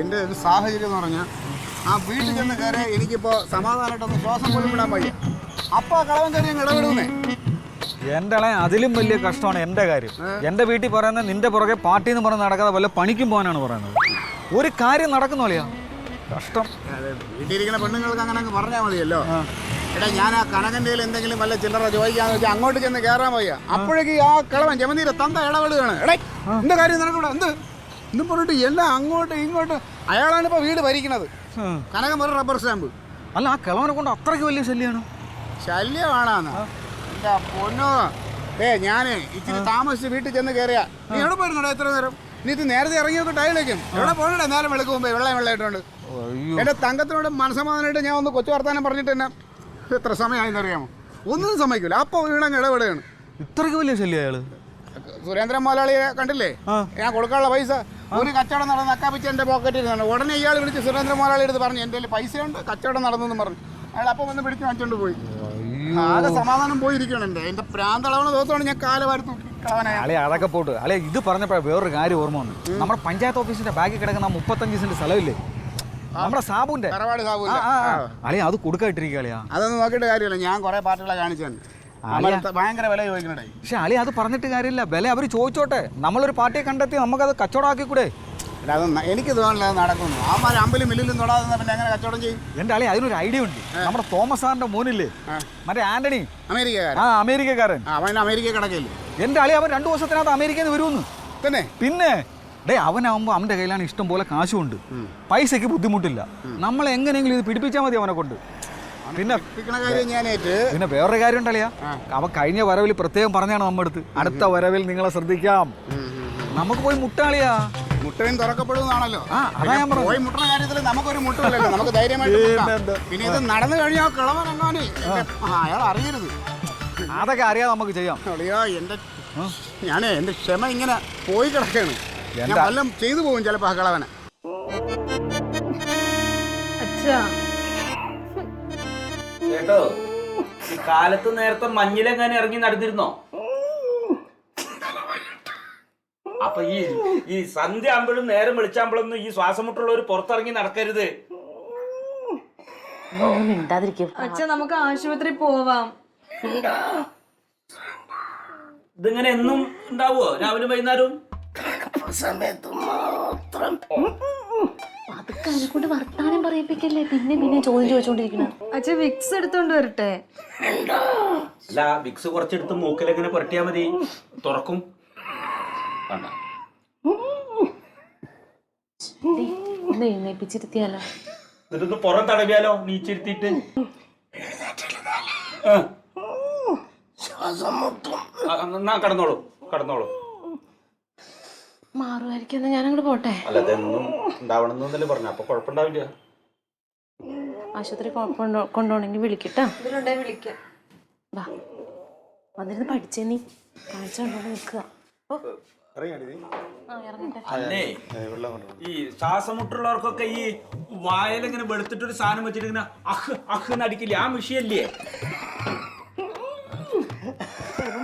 എൻ്റെ ഒരു സാഹചര്യം എന്ന് പറഞ്ഞാൽ ആ വീട്ടിൽ ചെന്ന് കയറി എനിക്കിപ്പോൾ സമാധാനമായിട്ടൊന്ന് ശ്വാസം പോലും വിടാൻ വയ്യ. അപ്പോൾ ആ കളവൻ കയറി അങ്ങ് ഇടപെടുന്നേ. എൻ്റെ അതിലും വലിയ കഷ്ടമാണ് എൻ്റെ കാര്യം. എൻ്റെ വീട്ടിൽ പറയുന്നത് നിന്റെ പുറകെ പാർട്ടി എന്ന് പറഞ്ഞ് നടക്കാതെ വല്ല പണിക്കും പോകാനാണ് പറയുന്നത്. ഒരു കാര്യം നടക്കുന്ന പോലെയാ കഷ്ടം. വീട്ടിലിരിക്കുന്ന പെണ്ണുങ്ങൾക്ക് അങ്ങനെ അങ്ങ് പറഞ്ഞാൽ മതിയല്ലോ. എടാ ഞാൻ ആ കനകൻ്റെ എന്തെങ്കിലും വല്ല ചില്ലറ ചോദിക്കാന്ന് വെച്ചാൽ അങ്ങോട്ട് ചെന്ന് കയറാൻ വയ്യ. അപ്പോഴേക്ക് ആ കളവൻ ജമനീരെ തന്ത ഇടപെടുകയാണ്. എടേ എന്താ കാര്യം നടക്കൂടെ എന്തും പറഞ്ഞിട്ട് എല്ലാം അങ്ങോട്ട് ഇങ്ങോട്ട്. അയാളാണ് ഇപ്പോൾ വീട് ഭരിക്കുന്നത്. കനകം ഒരു റബ്ബർ സ്റ്റാമ്പ്. അല്ല ആ കിളവനെ കൊണ്ട് അത്രയ്ക്ക് വലിയ ശല്യമാണ്. ശല്യമാണെന്ന് എൻ്റെ പൊന്നോ. ഞാൻ ഇച്ചിരി താമസിച്ച് വീട്ടിൽ ചെന്ന് കയറിയാ. നീ എവിടെ പോയിരുന്നോടാ എത്ര നേരം? നീ ഇത് നേരത്തെ ഇറങ്ങിയൊക്കെ ടൈലേക്കും എവിടെ പോകണേ? നേരം വെളുക്ക് മുമ്പേ വെള്ളമായിട്ടുണ്ട്. എൻ്റെ തങ്കത്തിനോട് മനസ്സമാധാനമായിട്ട് ഞാൻ ഒന്ന് കൊച്ചു വർത്താനം പറഞ്ഞിട്ട് തന്നെ എത്ര സമയമായെന്നറിയാമോ? ഒന്നും സമ്മതിക്കില്ല. അപ്പോൾ വീടങ്ങ് ഇടപെടുകയാണ്. ഇത്രയ്ക്ക് വലിയ ശല്യം അയാള്. സുരേന്ദ്രൻ മുതലാളിയെ കണ്ടില്ലേ? ഞാൻ കൊടുക്കാനുള്ള പൈസ ഒരു കച്ചവടം നടന്ന് അക്കാപ്പിച്ച് എൻ്റെ പോക്കറ്റിൽ നിന്നാണ്. ഉടനെ ഇയാൾ വിളിച്ച് സുരേന്ദ്രൻ മുതലാളി എടുത്ത് പറഞ്ഞു എൻ്റെ പൈസയുണ്ട്, കച്ചവടം നടന്നെന്ന് പറഞ്ഞു. അയാൾ അപ്പം വന്ന് പിടിച്ച് വാങ്ങിച്ചോണ്ട് പോയി. ആകെ സമാധാനം പോയിരിക്കണം. എൻ്റെ പ്രാന്തളവണ ദിവസമാണ് ഞാൻ കാല വാരി അല്ലെ അതൊക്കെ പോട്ട്. അല്ലെ ഇത് പറഞ്ഞപ്പോഴാണ് വേറൊരു കാര്യം ഓർമ്മ വന്നു. നമ്മുടെ പഞ്ചായത്ത് ഓഫീസിന്റെ ബാഗിൽ കിടക്കുന്ന 35 സെന്റ് സ്ഥലമില്ലേ നമ്മുടെ സാബുന്റെ? അല്ലെ അത് കൊടുക്കായിട്ടിരിക്കുക. അതൊന്നും നോക്കിയിട്ട് കാര്യമില്ല. ഞാൻ കുറെ പാർട്ടികളെ കാണിച്ചു ഭയങ്കര വില ചോദിക്കണേ. പക്ഷെ അളി അത് പറഞ്ഞിട്ട് കാര്യമില്ല. വില അവർ ചോദിച്ചോട്ടെ. നമ്മളൊരു പാർട്ടിയെ കണ്ടെത്തി നമുക്കത് കച്ചവടമാക്കി കൂടെ? അത് എനിക്ക് തോന്നില്ല നടക്കുന്നു. അവന്മാർ അമ്പലും മില്ലിലും തൊടാതെ പിന്നെ എങ്ങനെ കച്ചവടം ചെയ്യും? എൻ്റെ അളി അതിനൊരു ഐഡിയ ഉണ്ട്. നമ്മുടെ തോമസ് സാറിന്റെ മോനില്ലേ മറ്റേ ആന്റണി, അമേരിക്കക്കാരൻ. അവൻ അമേരിക്ക കിടക്കില്ലേ എൻ്റെ അളി? അവൻ 2 ദിവസത്തിനകത്ത് അമേരിക്കയിൽ നിന്ന് വരുമെന്ന്. പിന്നെ അവനാകുമ്പോൾ അവൻ്റെ കയ്യിലാണ് ഇഷ്ടം പോലെ കാശുണ്ട്, പൈസയ്ക്ക് ബുദ്ധിമുട്ടില്ല. നമ്മൾ എങ്ങനെയെങ്കിലും ഇത് പിടിപ്പിച്ചാൽ മതി അവനെ കൊണ്ട്. പിന്നെ വേറൊരു കാര്യം ഉണ്ടല്ലയാ, അവൻ കഴിഞ്ഞ വരവിൽ പ്രത്യേകം പറഞ്ഞാണ് നമ്മുടെ അടുത്ത്, അടുത്ത വരവിൽ നിങ്ങളെ ശ്രദ്ധിക്കാം, നമുക്ക് പോയി മുട്ടാളിയാ. മുട്ടയും തുറക്കപ്പെടുന്നതാണല്ലോ. പോയി മുട്ടുന്ന കാര്യത്തിൽ നമുക്കൊരു മുട്ടുമില്ലല്ലോ, നമുക്ക് ധൈര്യമായിട്ട്. പിന്നെ ഇത് നടന്നു കഴിഞ്ഞാൽ കിളവനെങ്ങാനും അയാൾ അറിയരുത്. അതൊക്കെ അറിയാതെ നമുക്ക് ചെയ്യാം. എന്റെ ക്ഷമ ഇങ്ങനെ പോയി കിടക്കാണ്. ഞാൻ വല്ലതും ചെയ്തു പോകും ചിലപ്പോ ആ കിളവനെ. കേട്ടോ, ഈ കാലത്ത് നേരത്തെ മഞ്ഞിലെങ്ങാനും ഇറങ്ങി നടന്നിരുന്നോ? അപ്പൊ ഈ സന്ധ്യ ആകുമ്പോഴും നേരം വെളിച്ചാകുമ്പോഴൊന്നും ഈ ശ്വാസം മുട്ടുള്ളവർ പുറത്തിറങ്ങി നടക്കരുത്. അച്ഛാ നമുക്ക് ആശുപത്രി പോവാം. ഇതിങ്ങനെ എന്നും ഉണ്ടാവോ? രാവിലെ വൈകുന്നേരവും സമയത്ത് മാത്രം കൊണ്ട് വർത്താനം പറയിപ്പിക്കല്ലേ. പിന്നെ ചോദ്യം ചോദിച്ചോണ്ടിരിക്കണം. അച്ഛാ വിക്സ് എടുത്തോണ്ട് വരട്ടെ? അല്ല, വിക്സ് കുറച്ചെടുത്ത് മൂക്കിലെങ്ങനെ പുരട്ടിയാ മതി, തുറക്കും. എഴുന്നേപ്പിച്ചിരുത്തിയാലോ? എന്നിട്ടൊന്ന് പുറം തടവിയാലോ നീച്ചിരുത്തിട്ട്? എന്നാ കടന്നോളൂ കടന്നോളൂ. മാറുമായിരിക്കും. ഞാൻ അങ്ങോട്ട് പോട്ടെ. അല്ല, അതെന്നും ഉണ്ടാവണമെന്നല്ലേ പറഞ്ഞു. അപ്പൊ കുഴപ്പമുണ്ടാവില്ല. ആശുപത്രി കൊണ്ടുപോണെങ്കിൽ വിളിക്കട്ടാ. വിളിക്കാം. വാ, വന്നിരുന്ന് പഠിച്ചേ. നീ കാഴ്ച കൊണ്ടോണ്ട് നിൽക്കുക. അല്ലേ, ഈ ശ്വാസമുട്ടുള്ളവർക്കൊക്കെ ഈ വായലിങ്ങനെ വെളുത്തിട്ടൊരു സാധനം വെച്ചിട്ട് ഇങ്ങനെ അഹ് അഹ് നടിക്കില്ലേ, ആ വിഷയല്ലേ?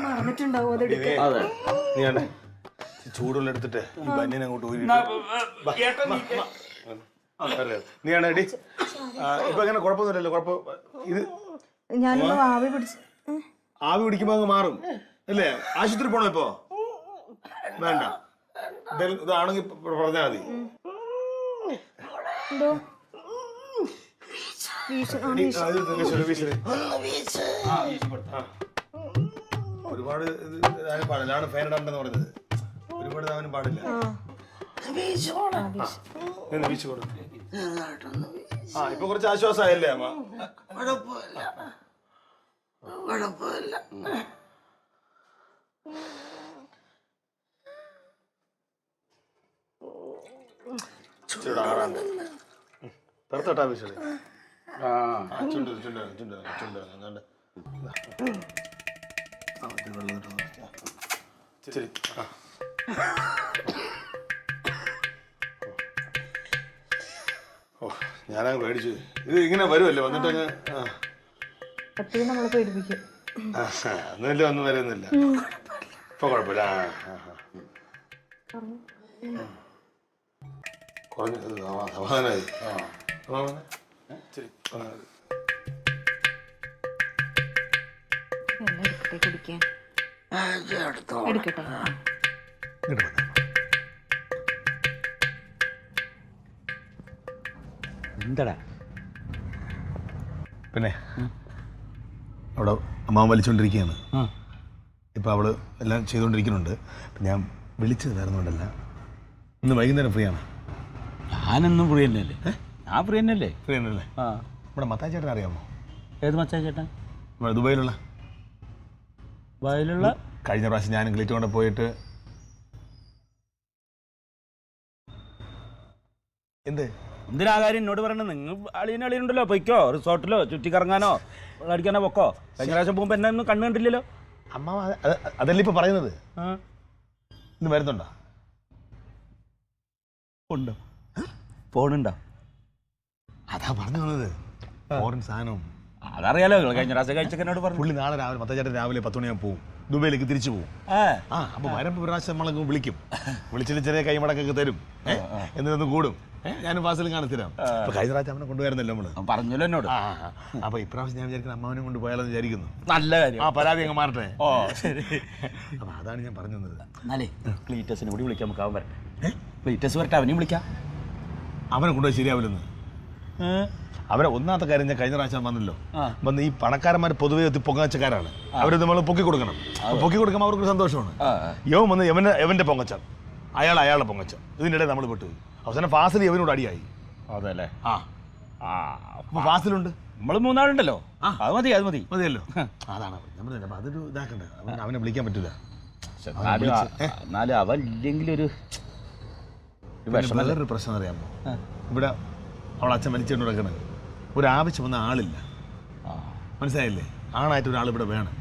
മറന്നിട്ടുണ്ടാവും അതെടുക്കാൻ. അതെ, ചൂടുള്ള എടുത്തിട്ട് ഈ ബന്നിനെ അങ്ങോട്ട് നീയാണ് എടി. ഇപ്പൊ അങ്ങനെ കുഴപ്പമൊന്നുമില്ലല്ലോ. കുഴപ്പം ഇത് ഞാനിപ്പോ ആവി പിടിച്ച് ആവി പിടിക്കുമ്പോ അങ്ങ് മാറും അല്ലേ? ആശുപത്രി പോണോ ഇപ്പോ? വേണ്ട, ഇതാണെങ്കിൽ പറഞ്ഞാൽ മതി. ഒരുപാട് പാടില്ലാണ് ഫാൻ ഇടാണ്ടെന്ന് പറഞ്ഞത്. ഒരുപാട് അവനും പാടില്ല. ഇപ്പൊ കുറച്ച് ആശ്വാസമായല്ലേ അമ്മ? ആറാണ്ട് പുറത്തോട്ടാ വിശേഷ ചുണ്ട് ചുണ്ട് ചുണ്ട് ചുണ്ട് ശരി. ഓ, ഞാനങ്ങ് പേടിച്ചു. ഇത് ഇങ്ങനെ വരുമല്ലേ വന്നിട്ടങ്ങ്? നമ്മളെ പേടിപ്പിക്കും. ഒന്നുമില്ല, ഒന്നും വരുന്നില്ല. ഇപ്പൊ കുഴപ്പമില്ല. കുറഞ്ഞ സമാധാനമായി ശരി വെള്ളം എടുക്കട്ടെ കുടിക്കാൻ. എടുക്കട്ടെ. എന്താടാ പിന്നെ അവിടെ അമ്മാവൻ വലിച്ചുകൊണ്ടിരിക്കുകയാണ്. ഇപ്പം അവള് എല്ലാം ചെയ്തുകൊണ്ടിരിക്കുന്നുണ്ട്. ഞാൻ വിളിച്ചത് വേറൊന്നുകൊണ്ടല്ല, ഇന്ന് വൈകുന്നേരം ഫ്രീ ആണ്. ഞാനെന്നും ഫ്രീ തന്നെയല്ലേ? ഞാൻ ഫ്രീ തന്നെയല്ലേ? ഫ്രീ ആണല്ലേ? നമ്മുടെ മത്തായി ചേട്ടൻ അറിയാമോ? ഏത് മച്ചാ ചേട്ടൻ? നമ്മുടെ ദുബൈയിലുള്ള വയലുള്ള. കഴിഞ്ഞ പ്രാവശ്യം ഞാനും ക്ലീറ്റ് കൊണ്ട് പോയിട്ട് എന്തിനാ കാര്യം എന്നോട് പറയണത്? നിങ്ങൾ അളിയനുണ്ടല്ലോ, പൊയ്ക്കോ റിസോർട്ടിലോ ചുറ്റിക്കറങ്ങാനോ അടിക്കാനോ പൊക്കോ. കഴിഞ്ഞ പ്രാവശ്യം പോകുമ്പോ എന്നെ ഒന്നും കണ്ണു കണ്ടില്ലല്ലോ. അമ്മാവ അതല്ലേ ഇപ്പൊ പറയുന്നത്. ഇന്ന് വരുന്നുണ്ടോ? ഉണ്ടോ? ഫോണുണ്ടോ? അതാ പറഞ്ഞു വന്നത്. ഫോറിൻ സാധനം അതറിയാലോ. കഴിഞ്ഞ പ്രാവശ്യം കഴിച്ചൊക്കെ പറഞ്ഞു. പുള്ളി നാളെ രാവിലെ മത്താച്ചേട്ടൻ രാവിലെ 10 മണിയാകുമ്പോൾ പോകും, ദുബൈയിലേക്ക് തിരിച്ചു പോകും. അപ്പൊ വരുമ്പോ പ്രാവശ്യം നമ്മളെ വിളിക്കും. വിളിച്ചിട്ട് ചെറിയ കൈമടക്കൊക്കെ തരും, എന്നിട്ടൊന്ന് കൂടും. ഞാനും ഫാസിലും കാണിത്തരാം. അപ്പൊ കഴിഞ്ഞ പ്രാവശ്യം അവനെ കൊണ്ടുവരുന്നല്ലോ നമ്മള്. പറഞ്ഞല്ലോ എന്നോട്. അപ്പൊ ഇപ്രാവശ്യം ഞാൻ വിചാരിക്കുന്നത് അമ്മാവനെ കൊണ്ട് പോയാലെന്ന് വിചാരിക്കുന്നു. നല്ല കാര്യം. പരാതി അങ്ങ് മാറട്ടെ. ഓ ശരി. അപ്പൊ അതാണ് ഞാൻ പറഞ്ഞു തന്നത്. എന്നാലേ ക്ലീറ്റസിനെ കൂടി വിളിക്കാം. നമുക്ക് അവൻ വരട്ടെ. ക്ലീറ്റസ് വരട്ടെ, അവനെയും വിളിക്കാം. അവനെ കൊണ്ടുപോയി ശരിയാവില്ലെന്ന്. അവരെ ഒന്നാമത്തെ കാര്യം, ഞാൻ കഴിഞ്ഞ പ്രാവശ്യം വന്നല്ലോ, വന്ന് ഈ പണക്കാരന്മാർ പൊതുവെ പൊങ്ങച്ചക്കാരാണ്. അവർ നമ്മൾ പൊക്കി കൊടുക്കണം. പൊക്കി കൊടുക്കുമ്പോൾ അവർക്ക് സന്തോഷമാണ്. യവൻ വന്ന് എവന്റെ പൊങ്ങച്ചം, അയാളുടെ പൊങ്ങച്ചം, ഇതിനിടെ നമ്മൾ പെട്ടു. അവസാനം ഫാസിൽ യവനോട് അടിയായി. അതല്ലേ? അപ്പൊ ഫാസിലുണ്ട്, നമ്മൾ 3 ആളുണ്ടല്ലോ. അത് മതി, അത് മതി, മതിയല്ലോ. അതാണ് നമ്മൾ അതൊരു ഇതാക്കണ്ട. അവനെ വിളിക്കാൻ പറ്റില്ല. എന്നാലും അവൻ ഇല്ലെങ്കിൽ ഒരു വേറൊരു പ്രശ്നം അറിയാമോ? ഇവിടെ അവളെ അച്ഛൻ വലിച്ചുകൊണ്ട് കിടക്കണത് ഒരാവശ്യം വന്ന ആളില്ല. മനസ്സിലായില്ലേ? ആണായിട്ട് ഒരാൾ ഇവിടെ വേണം.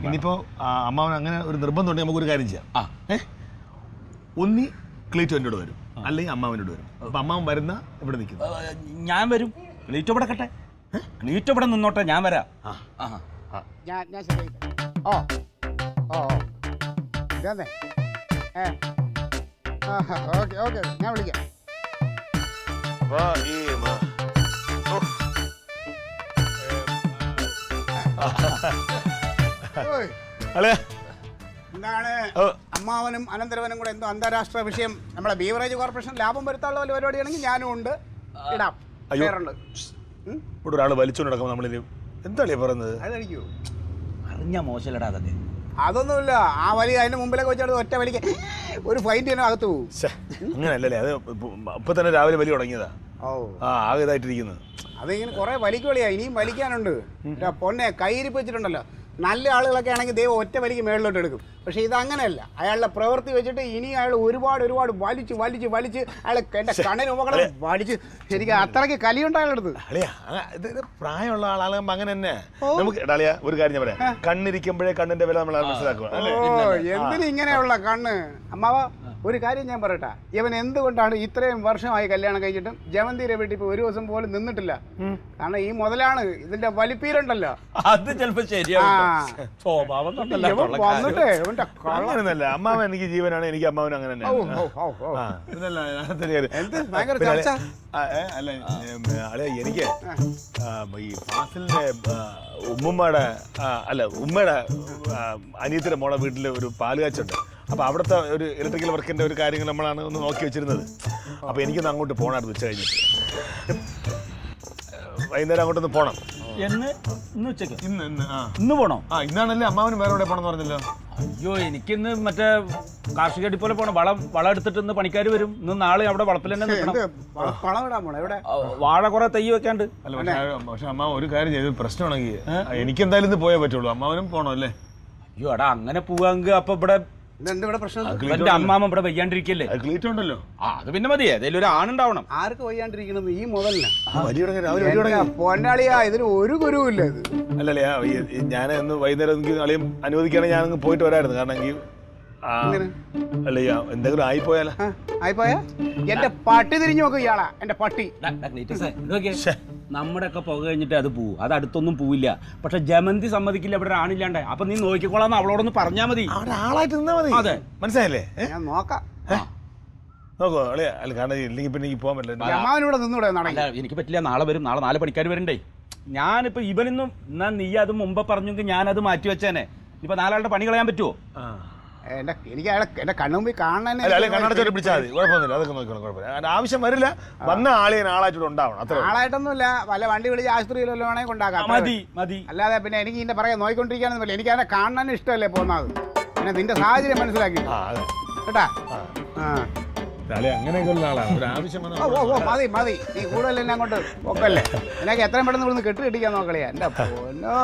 ഇനിയിപ്പോ അമ്മാവൻ അങ്ങനെ ഒരു നിർബന്ധം ഉണ്ടെങ്കിൽ നമുക്കൊരു കാര്യം ചെയ്യാം. ഒന്നി ക്ലീറ്റോ എൻ്റെ കൂടെ വരും, അല്ലെങ്കിൽ അമ്മാവനോട് വരും. അപ്പൊ അമ്മാവൻ വരുന്ന ഇവിടെ നിൽക്കുന്നു. ഞാൻ വരും. ക്ലീറ്റോ ഇവിടെ കട്ടെ, ക്ലീറ്റോ ഇവിടെ നിന്നോട്ടെ, ഞാൻ വരാം. ഞാൻ ശരി. ഓ ഓ ഇതേ. ഓക്കെ ഓക്കെ, ഞാൻ വിളിക്കാം. എന്താണ് അമ്മാവനും അനന്തരവനും കൂടെ എന്തോ അന്താരാഷ്ട്ര വിഷയം? നമ്മളെ ബീവറേജ് കോർപ്പറേഷൻ ലാഭം വരുത്താനുള്ള പരിപാടിയാണെങ്കിൽ ഞാനും ഉണ്ട്, ഇടാം. ഇവിടെ ഒരാൾ വലിച്ചുകൊണ്ട് നടക്കുമ്പോൾ നമ്മളിനി എന്താ പറയുന്നത്? അത് കഴിക്കൂ. അറിഞ്ഞാ മോശമല്ലടാ അതൊക്കെ. അതൊന്നുമില്ല. ആ വലി അതിന്റെ മുമ്പിലൊക്കെ വെച്ചാൽ ഒറ്റ വലിക്ക് ഒരു ഫൈറ്റ് തന്നെ അകത്ത് പോകും. അങ്ങനല്ലേ? അത് ഇപ്പൊ തന്നെ രാവിലെ വലി തുടങ്ങിയതാ. ആകെ ഇതായിട്ടിരിക്കുന്നത്. അതിങ്ങനെ കുറെ വലിക്ക് വലിയാ, ഇനിയും വലിക്കാനുണ്ട്. പൊന്നെ കയ്യിരിപ്പ് വെച്ചിട്ടുണ്ടല്ലോ. നല്ല ആളുകളൊക്കെ ആണെങ്കിൽ ദൈവം ഒറ്റ വലിക്ക് മേളിലോട്ട് എടുക്കും. പക്ഷെ ഇതങ്ങനെയല്ല. അയാളുടെ പ്രവൃത്തി വെച്ചിട്ട് ഇനി അയാൾ ഒരുപാട് വലിച്ച് വലിച്ച് വലിച്ച് അയാൾ എന്റെ കണ്ണിന് മുകളെ വലിച്ച് ശരിക്കും അത്രയ്ക്ക് കലിയുണ്ട് അയാളുടെ അടുത്ത്. പ്രായമുള്ള ആളാകുമ്പോ അങ്ങനെ തന്നെ. നമുക്ക് ഒരു കാര്യം ഞാൻ പറയാം, കണ്ണിരിക്കുമ്പോഴേ കണ്ണിന്റെ വില നമ്മൾ മനസ്സിലാക്കുക. എന്തിനും ഇങ്ങനെയുള്ള കണ്ണ്? അമ്മാവ ഒരു കാര്യം ഞാൻ പറയട്ടെ, ഇവൻ എന്തുകൊണ്ടാണ് ഇത്രയും വർഷമായി കല്യാണം കഴിച്ചിട്ടും ജമന്തിയുടെ വീട്ടിൽ ഇപ്പൊ ഒരു ദിവസം പോലും നിന്നിട്ടില്ല? കാരണം ഈ മുതലാണ് ഇതിന്റെ വലിപ്പീരുണ്ടല്ലോ. അത് ചിലപ്പോ ശരിയാവും. അങ്ങനെയല്ല, അമ്മാവൻ എനിക്ക് ജീവനാണ്, എനിക്ക് അമ്മാവൻ അങ്ങനെ തന്നെ. അല്ല എനിക്ക് ഈ ഫാസിലിന്റെ ഉമ്മയുടെ അനിയത്തിന്റെ മോളെ വീട്ടില് ഒരു പാലുകാച്ചുണ്ട്. അപ്പൊ അവിടുത്തെ ഒരു ഇലക്ട്രിക്കൽ വർക്കിന്റെ ഒരു കാര്യങ്ങൾ നമ്മളാണ് ഒന്ന് നോക്കി വെച്ചിരുന്നത്. അപ്പൊ എനിക്കൊന്ന് അങ്ങോട്ട് പോകണമായിരുന്നു ഉച്ച കഴിഞ്ഞിട്ട്. വൈകുന്നേരം അങ്ങോട്ടൊന്ന് പോണം. ഇന്ന് ഉച്ചക്ക്? ഇന്ന് പോണോ? ഇന്നാണല്ലേ അമ്മാവന് വേറെ എവിടെ പോണെന്ന് പറഞ്ഞല്ലോ. അയ്യോ, എനിക്കിന്ന് മറ്റേ കാർഷിക ഡിപ്പോയിൽ പോണം. വളം എടുത്തിട്ട് ഇന്ന് പണിക്കാർ വരും. ഇന്ന് നാളെ അവിടെ വളപ്പിൽ തന്നെ വാഴ കുറെ തൈ വെക്കാണ്ട്. പക്ഷെ അമ്മാവൻ ഒരു കാര്യം ചെയ്ത് പ്രശ്നമാണെങ്കിൽ എനിക്ക് എന്തായാലും ഇന്ന് പോയേ പറ്റുള്ളൂ. അമ്മാവനും പോണോ അല്ലേ? അയ്യോ എടാ, അങ്ങനെ പോവാങ്ക് അപ്പൊ ഇവിടെ എന്റെ അമ്മാമ ഇവിടെ വയ്യാണ്ടിരിക്കല്ലേ? ക്ലീറ്റ് ഉണ്ടല്ലോ. അത് പിന്നെ മതി, ഏതെങ്കിലും ഒരു ആണുണ്ടാവണം. ആർക്ക് വയ്യാണ്ടിരിക്കണത്? ഈ മുതലിന് പൊന്നാളിയാ, ഇതിന് ഒരു ഗുരുവില്ല. അല്ലല്ലേ, ഞാൻ ഇന്ന് വൈകുന്നേരം എനിക്ക് അളിയും അനുവദിക്കുകയാണെങ്കിൽ ഞാനങ്ങ് പോയിട്ട് വരായിരുന്നു. കാരണം എനിക്ക് അല്ലയ്യ എന്തെങ്കിലും ആയിപ്പോയാലോ? ആയിപ്പോയാ എന്റെ പട്ടി തിരിഞ്ഞു നോക്കും ഇയാളാ, എന്റെ പട്ടി. നമ്മുടെ ഒക്കെ പുക കഴിഞ്ഞിട്ട് അത് പോവും, അത് അടുത്തൊന്നും പോവില്ല. പക്ഷെ ജമന്തി സമ്മതിക്കില്ല ഇവിടെ ആണില്ലാണ്ട്. അപ്പൊ നീ നോക്കിക്കോളാന്ന് അവളോടൊന്ന് പറഞ്ഞാ മതി. ആളായിട്ട് നിന്നാ മതി. അതെ, മനസ്സിലായില്ലേ? ഞാൻ നോക്കാം. നോക്കോ അളിയ അല്ല കാരണം ഇല്ലെങ്കിൽ പിന്നെ എനിക്ക് പോകാൻ പറ്റില്ല. അമ്മാവനിവിടെ നിന്നൂടെ നടക്കി? അല്ല എനിക്ക് പറ്റില്ല, നാളെ വരും, നാളെ 4 പണിക്കാർ വരണ്ടേ. ഞാനിപ്പോ ഇവനൊന്നും എന്നാ നീ അത് മുമ്പ് പറഞ്ഞെങ്കിൽ ഞാനത് മാറ്റി വെച്ചേനെ. ഇപ്പൊ 4 ആളുടെ പണി കളയാൻ പറ്റുമോ? എനിക്ക് അയാളെ എന്റെ കണ്ണുമുമ്പിൽ കാണാൻ കണ്ണടച്ചോട്ട് പിടിച്ചാൽ മതി, കുഴപ്പമൊന്നുമില്ല, അതൊക്കെ നോക്കണം, കുഴപ്പമില്ല. ആവശ്യം വരില്ല, വന്ന ആളെ ആളായിട്ട് ഉണ്ടാവണം, അത്ര ആളായിട്ടൊന്നുമില്ല. വല്ല വണ്ടി വിളിച്ച് ആശുപത്രിയിലോ വേണമെങ്കിൽ കൊണ്ടാക്കാം. മതി മതി. അല്ലാതെ പിന്നെ എനിക്ക് ഇതിന്റെ പറയാൻ നോക്കിക്കൊണ്ടിരിക്കാനൊന്നും പറ്റില്ല. എനിക്ക് അതിനെ കാണാൻ ഇഷ്ടമല്ലേ പോകുന്നത്. പിന്നെ നിന്റെ സാഹചര്യം മനസ്സിലാക്കി കേട്ടാ. അങ്ങനെയൊക്കെ ഉള്ള ആളാണ്. ഒരു ആവശ്യം മതി മതി, നീ കൂടുതൽ എന്നെ അങ്ങോട്ട് പൊക്കല്ലേ. എനിക്ക് എത്രയും പെട്ടെന്ന് ഇവിടുന്ന് കെട്ടിക്കാൻ നോക്കളിയാ. എന്റെ പൊന്നോ,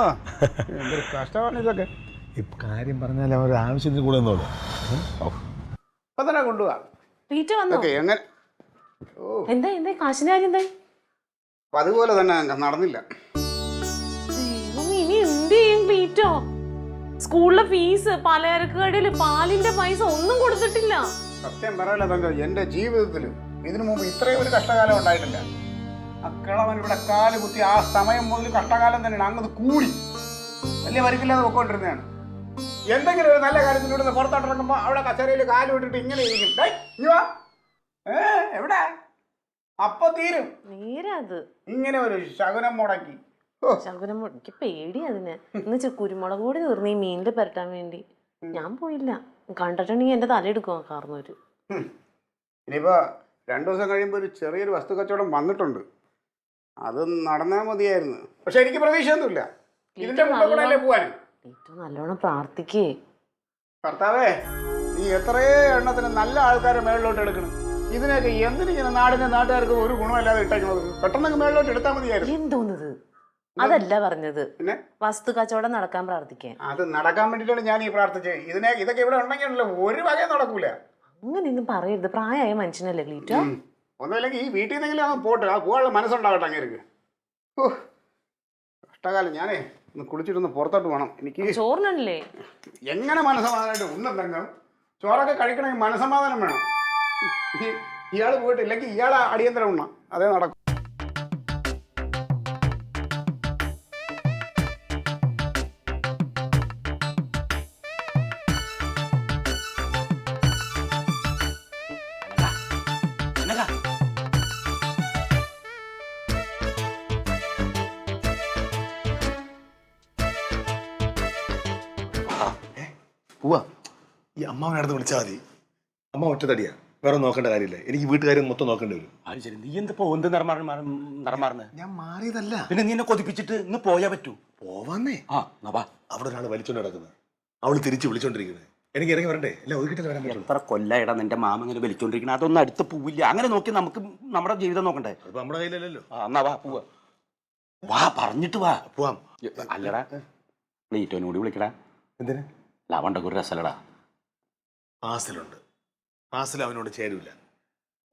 എന്തൊരു കഷ്ടമാണ് ഇതൊക്കെ. ഇപ്പൊ കാര്യം പറഞ്ഞാൽ ഒരു ആവശ്യത്തിന് കൂടെ ഒന്നുള്ളൂ. ഇപ്പൊ തന്നെ കൊണ്ടുപോവാ. ക്ലീറ്റോ വന്നോ? എങ്ങനെ എന്താ കാശിന്റെ കാര്യം എന്തായി? അതുപോലെ തന്നെ നടന്നില്ല. ഇനി എന്ത് ചെയ്യും ക്ലീറ്റോ? സ്കൂളിലെ ഫീസ്, പലചരക്ക് കടയില് പാലിന്റെ പൈസ ഒന്നും കൊടുത്തിട്ടില്ല. സത്യം പറയല്ല തങ്കം, എന്റെ ജീവിതത്തിൽ ഇതിനു മുമ്പ് ഇത്രയും ഒരു കഷ്ടകാലം ഉണ്ടായിട്ടില്ല. ആ കിളവൻ ഇവിടെ കാല് കുത്തി ആ സമയം മുതൽ കഷ്ടകാലം തന്നെയാണ്. അങ്ങത് കൂടി വലിയ പരിക്കില്ലാതെ പൊക്കോണ്ടിരുന്നതാണ്. എന്തെങ്കിലും ഒരു നല്ല കാര്യത്തിലൂടെ പുറത്തോട്ടിറങ്ങുമ്പോ അവിടെ കച്ചേരയിൽ കാല് വിട്ടിട്ട് ഇങ്ങനെ ഇരിക്കും. എവിടെ അപ്പൊ തീരും നേരത് ഇങ്ങനെ ഒരു ശകുനം മുടക്കി. ശകുനം എനിക്ക് പേടി അതിന്. എന്ന് കുരുമുളക് കൂടി തീർന്നു ഈ മീനില് പരട്ടാൻ വേണ്ടി. ഞാൻ പോയില്ല. കണ്ടിട്ടുണ്ടെങ്കിൽ എന്റെ തലയെടുക്കുക കാർന്നവര്. ഇനിയിപ്പോ 2 ദിവസം കഴിയുമ്പോ ഒരു ചെറിയൊരു വസ്തു കച്ചവടം വന്നിട്ടുണ്ട്. അത് നടന്നാൽ മതിയായിരുന്നു. പക്ഷെ എനിക്ക് പ്രതീക്ഷയൊന്നുമില്ല. ഇതിന്റെ മുമ്പ് കൂടെ അല്ലേ പോവാൻ. ഏറ്റവും നല്ലോണം പ്രാർത്ഥിക്കേ. കർത്താവേ, നീ എത്രയോ എണ്ണത്തിന് നല്ല ആൾക്കാരെ മേളിലോട്ട് എടുക്കണം. ഇതിനൊക്കെ എന്തിനിങ്ങനെ നാട്ടുകാർക്ക് ഒരു ഗുണമല്ലാതെ ഇട്ടേക്കുന്നത്. പെട്ടെന്ന് മേളിലോട്ട് എടുത്താൽ മതിയായിരുന്നു. എന്തോന്നത്? അതല്ല പറഞ്ഞത്. പിന്നെ വസ്തു കച്ചവടം നടക്കാൻ പ്രാർത്ഥിക്കാൻ. അത് നടക്കാൻ വേണ്ടിയിട്ടാണ് ഞാൻ ഈ പ്രാർത്ഥിച്ചത്. ഇതൊക്കെ ഇവിടെ ഉണ്ടെങ്കിലല്ലോ ഒരു വകയും നടക്കൂല. അങ്ങനെയൊന്നും പറയരുത്. പ്രായമായ മനുഷ്യനല്ലേ ക്ലീറ്റോ. ഒന്നുമില്ലെങ്കിൽ ഈ വീട്ടിൽ നിന്നെങ്കിലും അവൻ പോട്ട്. ആ പോകാനുള്ള മനസ്സുണ്ടാവട്ടെ അങ്ങേർക്ക്. കഷ്ടകാലം. ഞാനേ ഒന്ന് കുളിച്ചിട്ടൊന്ന് പുറത്തോട്ട് പോകണം. എനിക്ക് ചോറിനല്ലേ എങ്ങനെ മനസ്സമാധാനമായിട്ട് ഉണ്ടെങ്കിലും ചോറൊക്കെ കഴിക്കണമെങ്കിൽ മനസ്സമാധാനം വേണം. ഇയാൾ പോയിട്ടില്ലെങ്കിൽ ഇയാൾ അടിയന്തരം ഉണ്ണ അതേ നടക്കും. പോവാ. ഈ അമ്മാവനെ അടുത്ത് വിളിച്ചാൽ മതി. അമ്മ ഒറ്റത്തടിയാ, വേറെ നോക്കേണ്ട കാര്യമില്ല. എനിക്ക് വീട്ടുകാരും മൊത്തം നോക്കേണ്ടി വരും. അത് ശരി. നീ എന്താ എന്ത് നിറമാറുന്നത്? ഞാൻ മാറിയതല്ല. പിന്നെ നീ എന്നെ കൊതിപ്പിച്ചിട്ട് ഇന്ന് പോയാ പറ്റൂ? പോവാന്നേ. അവിടെ ഒരാൾ വലിച്ചോണ്ട് നടക്കുന്നത്, അവള് തിരിച്ച് വിളിച്ചോണ്ടിരിക്കുന്നത്. എനിക്ക് ഇറങ്ങി വരണ്ടേ? എല്ലാം ഒതുക്കിട്ട് വരാൻ പറ്റും. എത്ര കൊല്ലായിടാ നിന്റെ മാമ ഇങ്ങനെ വലിച്ചോണ്ടിരിക്കണം. അതൊന്നും അടുത്ത് പോവില്ല. അങ്ങനെ നോക്കി നമുക്ക് നമ്മുടെ ജീവിതം നോക്കണ്ടേ? അപ്പൊ നമ്മുടെ കയ്യിലല്ലോ. എന്നാ വാ പോവാ. വാ പറഞ്ഞിട്ട് വാ. പോവാം. അല്ലടാ, പ്ലീറ്റോനും കൂടി വിളിക്കടാ. എന്തിനാ? ലവണ്ടൊക്കെ ഒരു രസലടാ. ഫാസിലുണ്ട്. ഫാസിൽ അവനോട് ചേരൂല.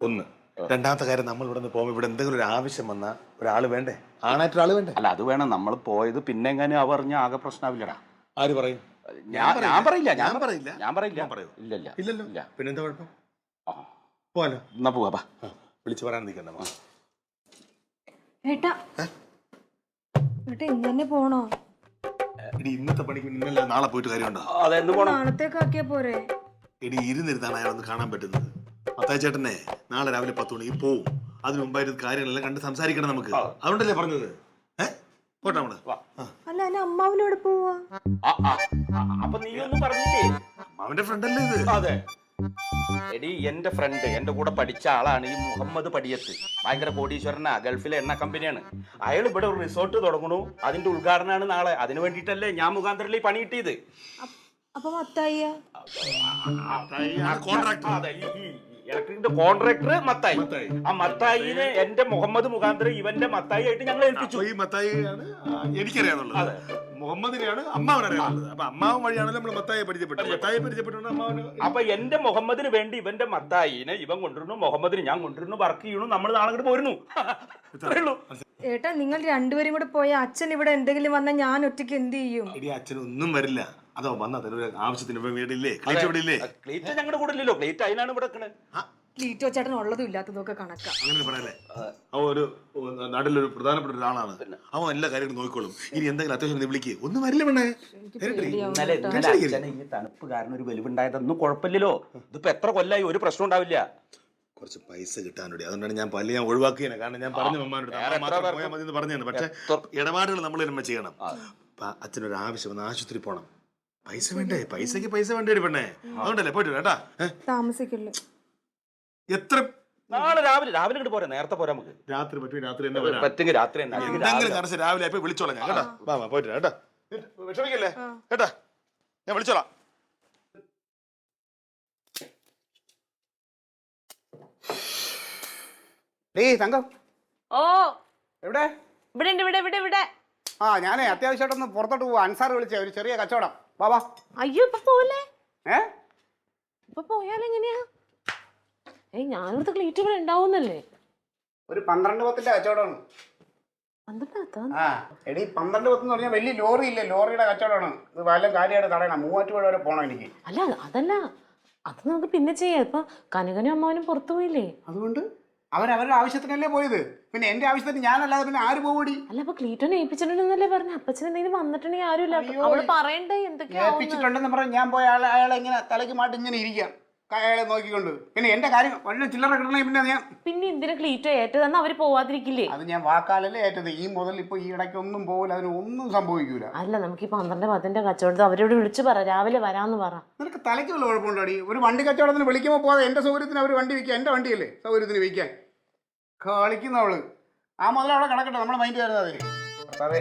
ഒന്ന്. രണ്ടാമത്തെ കാര്യം, നമ്മൾ ഇവിടെ നിന്ന് പോകുമ്പോൾ ഇവിടെ എന്തെങ്കിലും ഒരു ആവശ്യം വന്നാൽ ഒരാൾ വേണ്ടേ? ആണായിട്ടൊരാൾ വേണ്ടേ? അല്ല അത് വേണം. നമ്മൾ പോയത് പിന്നെ എങ്ങനെ പറഞ്ഞ ആകെ പ്രശ്നമാവില്ലടാ. ആര് പറയും? ഞാൻ പറയില്ല. ഇല്ലല്ലോ. ഇല്ല. പിന്നെന്താ കുഴപ്പം? പോവാലോ. എന്നാ പോവാ. വിളിച്ചു പറയാൻ നിൽക്കണ്ട. ഏട്ടാ ഇന്നെ പോണോ? എടി ഇന്നത്തെ പണിക്ക് ഇന്നല്ല നാളെ പോയിട്ട് കാര്യമുണ്ടോ? അതെന്ന് പോണം. നാളത്തേക്കാക്കിയാ പോരെ? എടി ഇരുന്നിരുന്നാണ് അയാളൊന്ന് കാണാൻ പറ്റുന്നത്. മത്തായി ചേട്ടനെ നാളെ രാവിലെ 10 മണിക്ക് പോവും. അതിന് മുമ്പായിട്ട് കാര്യങ്ങളെല്ലാം കണ്ട് സംസാരിക്കണം നമുക്ക്. അതുകൊണ്ടല്ലേ പറഞ്ഞത്. പോട്ടെ നമ്മള്. അല്ല എന്നെ അമ്മാവിനോട് പോവാ. അപ്പൊ നീ ഒന്നും പറഞ്ഞില്ലേ? അവന്റെ ഫ്രണ്ട് അല്ലേ ഇത്? അതെ. എടി എന്റെ ഫ്രണ്ട്, എന്റെ കൂടെ പഠിച്ച ആളാണ് ഈ മുഹമ്മദ് പടിയത്ത്. ഭയങ്കര കോടീശ്വരനാ, ഗൾഫിലെ എണ്ണ കമ്പനിയാണ്. അയാൾ ഇവിടെ ഒരു റിസോർട്ട് തുടങ്ങണു. അതിന്റെ ഉദ്ഘാടനമാണ് നാളെ. അതിന് വേണ്ടിട്ടല്ലേ ഞാൻ മുഖാന്തരത്തിൽ പണി കിട്ടിയത്. അപ്പൊ മത്തായിയ ഇലക്ട്രിക്കിന്റെ കോൺട്രാക്ടർ മത്തായി. ആ മത്തായിനെ എന്റെ മുഹമ്മദ് മുഖാന്തരം ഇവന്റെ മത്തായി ആയിട്ട് ഞങ്ങൾ ഏൽപ്പിച്ചു. ഈ മത്തായി ആണ് എനിക്കറിയാന്നുള്ളത്. മുഹമ്മദിനെയാണ് അമ്മാവനറിയാനുള്ളത്. അപ്പൊ അമ്മാവൻ വഴിയാണല്ലോ നമ്മൾ മത്തായി പരിചയപ്പെട്ടു. അമ്മാവന് അപ്പൊ എന്റെ മുഹമ്മദിന് വേണ്ടി ഇവന്റെ മത്തായിനെ ഇവൻ കൊണ്ടുവരുന്നു, മുഹമ്മദിന് ഞാൻ കൊണ്ടുവരുന്നു, വർക്ക് ചെയ്യണു. നമ്മൾ നാളെ അങ്ങോട്ട് പോരുന്നു. ഏട്ടാ നിങ്ങൾ രണ്ടുപേരും കൂടെ പോയ അച്ഛൻ ഇവിടെ എന്തെങ്കിലും വന്നാൽ ഞാൻ ഒറ്റയ്ക്ക് എന്ത് ചെയ്യും? ഇനി അച്ഛനൊന്നും വരില്ല. അതോ വന്നത് ആവശ്യത്തിന് വീടില്ലേ? ക്ലീറ്റ് ഞങ്ങളുടെ കൂടെ ഇല്ലല്ലോ. ക്ലീറ്റ് അതിനാണ് ഇവിടെ ക്ലീറ്റോ ചേട്ടൻ ഉള്ളതും ഇല്ലാത്തതും ഒക്കെ കണക്കാ. അങ്ങനെ പറയല്ലേ. അവൻ ഒരു നാട്ടിലൊരു പ്രധാനപ്പെട്ട ഒരാളാണ്. അവൻ എല്ലാ കാര്യങ്ങളും നോക്കിക്കോളും. ഇനി എന്തെങ്കിലും അത്യാവശ്യം വിളിക്കുക ഒന്നും വരില്ല. ഈ തണുപ്പ് കാരണം ഒരു വെളിവുണ്ടായതൊന്നും കുഴപ്പമില്ലല്ലോ. ഇതിപ്പോ എത്ര കൊല്ലായി, ഒരു പ്രശ്നം ഉണ്ടാവില്ല. കുറച്ച് പൈസ കിട്ടാനുണ്ട്. അതുകൊണ്ടാണ് ഞാൻ പല്ല് ഞാൻ ഒഴിവാക്കിയത്. കാരണം ഞാൻ പറഞ്ഞു അമ്മാനോട് മാത്രം പോയാൽ മതി എന്ന് പറഞ്ഞാണ്. പക്ഷെ ഇടപാടുകൾ നമ്മൾ തന്നെ ചെയ്യണം. അച്ഛനൊരു ആവശ്യം വന്ന് ആശുപത്രി പോണം. പൈസ വേണ്ടേ? പൈസക്ക് പൈസ വേണ്ടേ പെണ്ണേ? അതുകൊണ്ടല്ലേ പോയിട്ട് കേട്ടാ. താമസിക്കില്ല. എത്ര നാളെ രാവിലെ ഇങ്ങോട്ട് പോരാ, നേരത്തെ പോരാ നമുക്ക്. രാത്രി പറ്റും, രാത്രി തന്നെ വരാം. പറ്റുമെങ്കിൽ രാത്രി എന്തെങ്കിലും കാരണം രാവിലെ ആയപ്പോ വിളിച്ചോളാം ഞാൻ കേട്ടാ. വാ പോയിട്ട് കേട്ടാ. വിഷമിക്കല്ലേ കേട്ടാ, ഞാൻ വിളിച്ചോളാം. തങ്കം ഓ എവിടെ? ഇവിടെ ഉണ്ട്, ഇവിടെ ഇവിടെ ഇവിടെ. ആ ഞാനേ അത്യാവശ്യമായിട്ടൊന്ന് പുറത്തോട്ട് പോവാ. അൻസാർ വിളിച്ചേ, ഒരു ചെറിയ കച്ചവടം. ബാബാ. അയ്യോ ഇപ്പൊ പോലെ ഏ ഇപ്പൊ പോയാലെങ്ങനെയാ? ഞാനോടത്ത് ക്ലീറ്റ് ഇവിടെ ഉണ്ടാവുന്നല്ലേ? ഒരു 12-10 കച്ചവടമാണ്. ആ എടി 12-10 എന്ന് പറഞ്ഞാൽ വലിയ ലോറി ഇല്ലേ, ലോറിയുടെ കച്ചവടമാണ്. ഇത് വല്ല കാര്യമായിട്ട് തടയണം. മൂവാറ്റുപുഴ വരെ പോകണം എനിക്ക്. അല്ല അതല്ല, അത് നമുക്ക് പിന്നെ ചെയ്യാം. ഇപ്പൊ കനകനും അമ്മാവനും പുറത്തു പോയില്ലേ? അതുകൊണ്ട് അവരവരുടെ ആവശ്യത്തിനല്ലേ പോയത്. പിന്നെ എന്റെ ആവശ്യത്തിന് ഞാനല്ലാതെ പിന്നെ ആര് പോകൂടി? അല്ല അപ്പൊ ക്ലീറ്റോനെ ഏൽപ്പിച്ചിട്ടുണ്ടെന്നല്ലേ പറഞ്ഞു. അപ്പച്ചൻ എന്തെങ്കിലും വന്നിട്ടുണ്ടെങ്കിൽ ആരുമില്ല. അവള് പറയണ്ടേ എന്തൊക്കെയാ ഏൽപ്പിച്ചിട്ടുണ്ടെന്ന് പറഞ്ഞ് ഞാൻ പോയ അയാളെ ഇങ്ങനെ തലയ്ക്ക് മാറ്റി ഇങ്ങനെ ഇരിക്കാം, അയാളെ നോക്കിക്കൊണ്ട്. പിന്നെ എന്റെ കാര്യം വളരെ ചില്ലറ കിട്ടണേ. പിന്നെ എന്തിനാ ക്ലീറ്റോ ഏറ്റതെന്ന് അവര് പോവാതിരിക്കില്ലേ? അത് ഞാൻ വാക്കാലല്ലേ ഏറ്റത്. ഈ മുതൽ ഇപ്പൊ ഈ ഇടയ്ക്ക് ഒന്നും പോകില്ല, അതിന് ഒന്നും സംഭവിക്കൂല. അല്ല നമുക്ക് ഈ 12-10 കച്ചവടം അവരോട് വിളിച്ചു പറ, രാവിലെ വരാന്ന് പറ. നിനക്ക് തലയ്ക്ക് വല്ല കുഴപ്പമുണ്ടോ? ഒരു വണ്ടി കച്ചവടത്തിന് വിളിക്കുമ്പോൾ പോകാതെ എന്റെ സൗകര്യത്തിന് അവർ വണ്ടി വയ്ക്കുക. എന്റെ വണ്ടിയല്ലേ സൗകര്യത്തിന് വയ്ക്കാൻ കളിക്കുന്നവള്. ആ മുതൽ അവിടെ കിടക്കട്ടെ, നമ്മുടെ മൈൻഡ് വരുന്നത്. അതെ,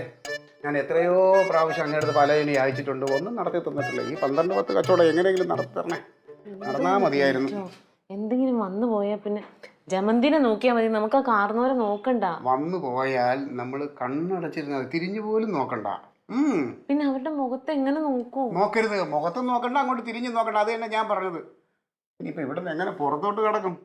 ഞാൻ എത്രയോ പ്രാവശ്യം അങ്ങനടുത്ത് പലതിനെ അയച്ചിട്ടുണ്ട്, ഒന്നും നടത്തി തന്നിട്ടില്ല. ഈ 12-10 കച്ചവടം എങ്ങനെയെങ്കിലും നടത്തി തരണേ. നടന്നാ മതിയായിരുന്നു. എന്തെങ്കിലും വന്നു പോയാ പിന്നെ ജമന്തിനെ നോക്കിയാൽ മതി, നമുക്ക് ആ കാർന്നവരെ നോക്കണ്ട. വന്നു പോയാൽ നമ്മൾ കണ്ണടച്ചിരുന്നത്, തിരിഞ്ഞു പോലും നോക്കണ്ട. പിന്നെ അവരുടെ മുഖത്ത് എങ്ങനെ നോക്കൂ? നോക്കരുത്, മുഖത്തും നോക്കണ്ട, അങ്ങോട്ട് തിരിഞ്ഞു നോക്കണ്ട. അത് തന്നെ ഞാൻ പറഞ്ഞത്. ഇനിയിപ്പോ ഇവിടെ നിന്ന് എങ്ങനെ പുറത്തോട്ട് കിടക്കും?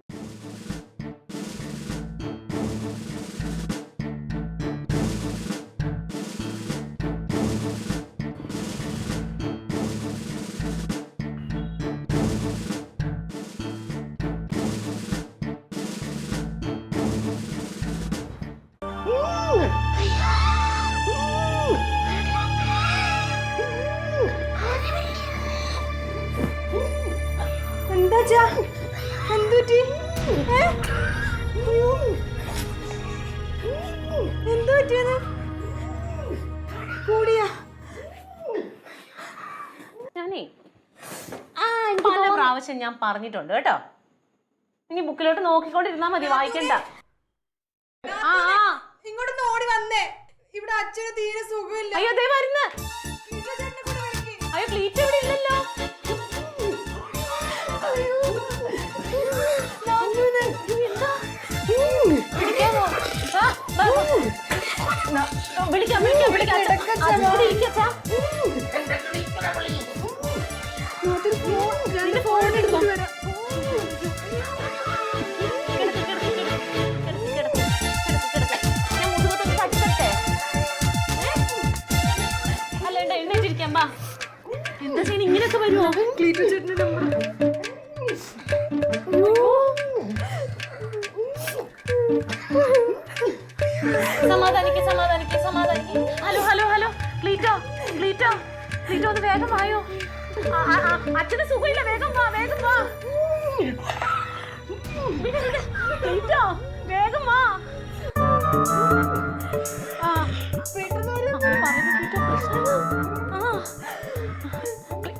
പല പ്രാവശ്യം ഞാൻ പറഞ്ഞിട്ടുണ്ട് കേട്ടോ. ഇനി ബുക്കിലോട്ട് നോക്കിക്കൊണ്ടിരുന്നാ മതി, വായിക്കണ്ട. ഇങ്ങോട്ട് ഓടി വന്നേ. ഇവിടെ അച്ഛന് തീരെ സുഖമില്ല. അയ്യോ ദേ വരുന്ന. അയ്യോ ക്ലീറ്റ് ഇവിടെ ഇല്ലല്ലോ. അല്ലേണ്ട എഴുന്നേറ്റിരിക്കാം. എന്താ ചെയ്യുന്ന? ഇങ്ങനെയൊക്കെ വരുമോ? ക്ലീറ്റോ ചേട്ടന്റെ നമ്പർ. സമാധാനിക്ക്. ഹലോ ഹലോ ഹലോ ക്ലീറ്റോ ഒന്ന് വേഗം വായോ. അച്ഛന് സുഖമില്ല, വേഗം വാ. ക്ലീറ്റോ വേഗം വാ.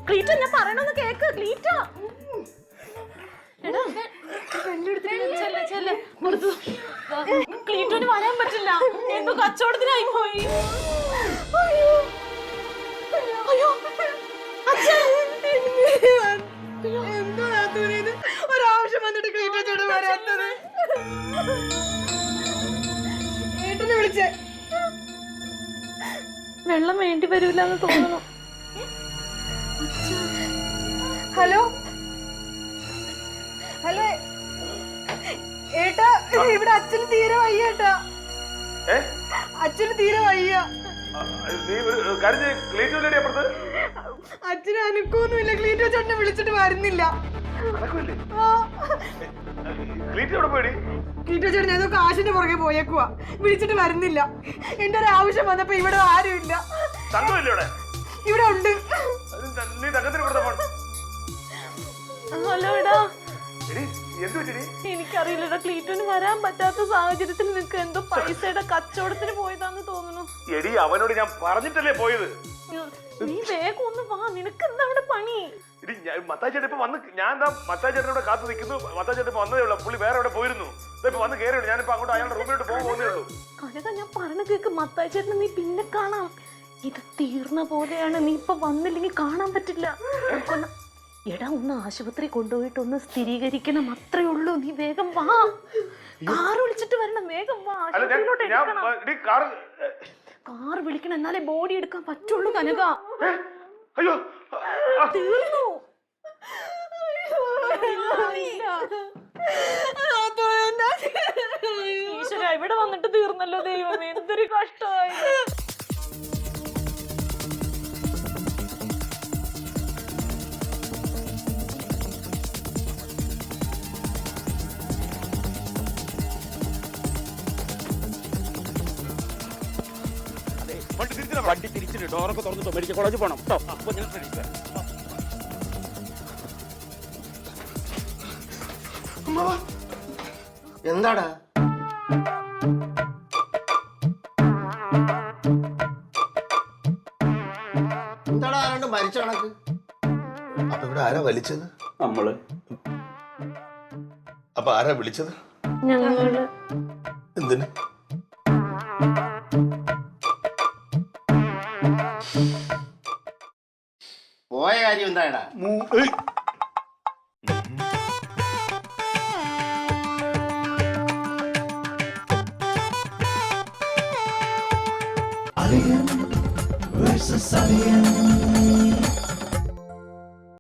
ക്ലീറ്റോ ഞാൻ പറയണമെന്ന് കേക്ക്. ക്ലീറ്റോ ക്ലീറ്റോന് വരാൻ പറ്റില്ല, എന്തോ കച്ചവടത്തിനായി പോയി. ഒരാവശ്യം വന്നിട്ട് ക്ലീറ്റോ ചേട്ടൻ വരാത്തത്. ഏട്ടനെ വിളിച്ചേ. വെള്ളം വേണ്ടി വരൂലെന്ന് തോന്നുന്നു. ഹലോ ഹലോ ഏട്ടാ, ഇവിടെ അച്ഛന് തീരെ വയ്യ. ഏട്ടാ അച്ഛന് തീരെ വയ്യ. അച്ഛന് അനക്കൊന്നുമില്ല. ക്ലീറ്റോ ചേട്ടനെ വിളിച്ചിട്ട് വരുന്നില്ല. ക്ലീറ്റോ ചേട്ടൻ ഞാൻ കാശിന്റെ പുറകെ പോയേക്കുവാ, വിളിച്ചിട്ട് വരുന്നില്ല. എന്റെ ഒരു ആവശ്യം വന്നപ്പോ ഇവിടെ ആരുമില്ല. ഇവിടെ ഉണ്ട്. ഹലോ എടാ, എനിക്കറിയില്ലടാ, ക്ലീറ്റോന് വരാൻ പറ്റാത്ത സാഹചര്യത്തിൽ നിനക്ക് എന്തോ പൈസയുടെ കച്ചവടത്തിന് പോയതാന്ന് തോന്നുന്നു. എടി അവനോട് ഞാൻ പറഞ്ഞിട്ടല്ലേ പോയത്. നീ വേഗം ഒന്ന് വാ, നിനക്ക് എന്താ അവിടെ പണി? ഇടി മത്തായി ചേട്ടൻ ഇപ്പൊ വന്ന്, ഞാൻ എന്താ മത്തായി ചേട്ടനോട് കാത്തു നിൽക്കുന്നു. മത്തായി ചേട്ടൻ വന്നതേ ഉള്ളൂ, പുള്ളി വേറെ എവിടെ പോയിരുന്നു. ഇപ്പൊ വന്ന് കയറിയുള്ളൂ. ഞാനിപ്പോ അങ്ങോട്ട് അയാളുടെ റൂമിലോട്ട് പോകുന്നേ ഉള്ളൂ. കനക, ഞാൻ പറഞ്ഞ കേക്ക്, മത്തായി ചേട്ടന് നീ പിന്നെ കാണാം. ഇത് തീർന്ന പോലെയാണ്, നീ ഇപ്പൊ വന്നില്ലെങ്കിൽ കാണാൻ പറ്റില്ല. എടാ, ഒന്ന് ആശുപത്രി കൊണ്ടുപോയിട്ട് ഒന്ന് സ്ഥിരീകരിക്കണം, അത്രേ ഉള്ളൂ. നീ വേഗം വാ, കാർ വിളിച്ചിട്ട് വരണം, വേഗം വാ. ആശുപത്രിയിലോട്ട് കാർ വിളിക്കണം, എന്നാലേ ബോഡി എടുക്കാൻ പറ്റുള്ളൂ കനക. അയ്യോ, തീർന്നു. ഈശ്വര, ഇവിടെ വന്നിട്ട് തീർന്നല്ലോ ദൈവമേ, എന്തൊരു കഷ്ടമായി. വണ്ടി തിരിച്ചിട്ട് ഡോറൊക്കെ തുറന്നിട്ടോ, മെഡിക്കൽ കോളേജിൽ പോകണം കേട്ടോ. അപ്പൊ ഞാൻ എന്താടാ എന്താടാ ആരാണ്ട് മരിച്ച കണക്ക്? അപ്പൊ ഇവിടെ ആരാ വലിച്ചത്? നമ്മള്. അപ്പൊ ആരാ വിളിച്ചത്? ഞങ്ങള്. എന്തിന്? പോയ കാര്യം എന്താടാ? Alien versus Alien.